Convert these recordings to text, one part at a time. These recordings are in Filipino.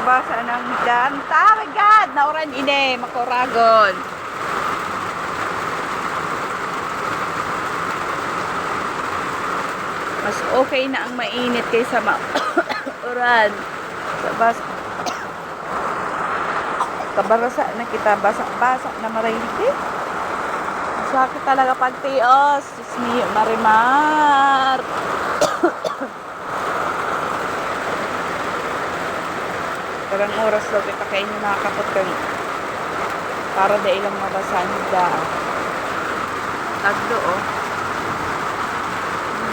Basa ng dam. Tagad! Nauran ine, makuragon. Mas okay na ang mainit kaysa mauran. Sa basa. Kabarasa na kita. Basak-basak na marailig eh. Sakit talaga pagtios. Diyos niyo, Marimar. Karang oras daw kita kayo nakakapot kang para da ilang mabasahan da. Tagdo oh.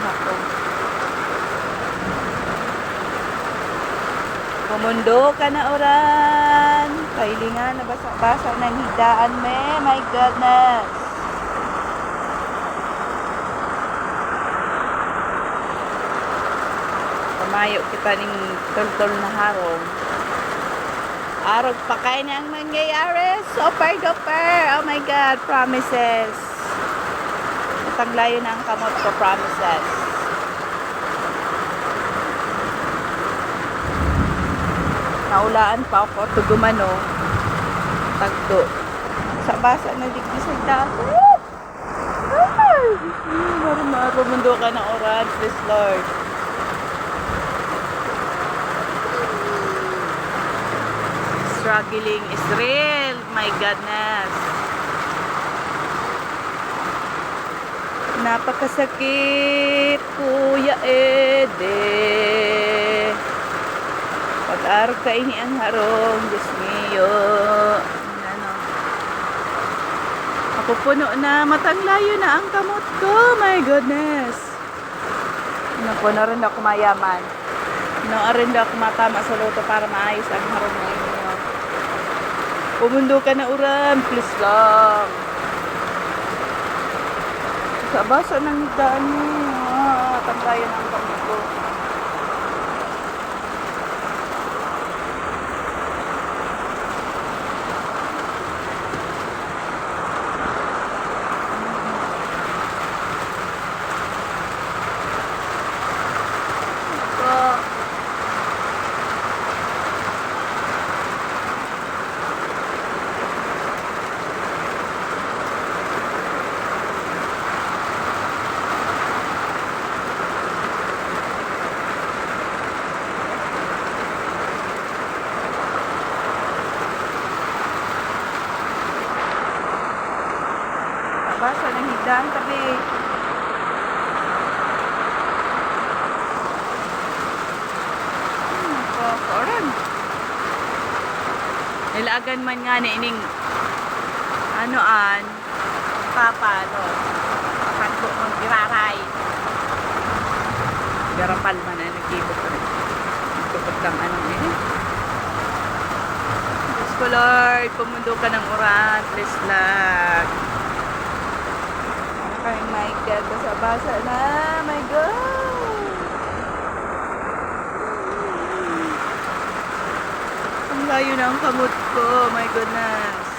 Nako. Pumundo ka na oran. Kailingan na basa-basa ng hidaan me. My goodness. Pamayo kita ning tol-tol na harong. Arog pa kayo na ang mangyayari. Super duper. Oh my God. Promises. Matanglayo na ang kamot ko. Promises. Naulaan pa ako. Tugumano. Tagdo. Sa basa na digdi sa dati. Ay! Marumaro. Mundo ka na oran. Please Lord. Struggling is real. My goodness. Napakasakit, Kuya Ede. Pag-arog ka ini ang harong, Diyos niyo. Ano? Ako puno na, matanglayo na ang kamot ko. My goodness. Naku, na rin ako mayaman. Na rin ako matama sa luto para maayos ang harong na inyo. Pumundo ka na uran, please lang. Sa basa ng hidaan niyo. Tanglayan ang kamot ko. Basa ng hidaan tabi. Oran. Nilagan man nga ni ining anoan papa no. Pagko mong giraray. Garapal man na nagkibot ko. Nagkubot kang anong eh. Diyos ko Lord, pumundo ka ng oran. Please lang. Ay my God, basa-basa na. My God. Ang layo na ang kamot ko. My goodness.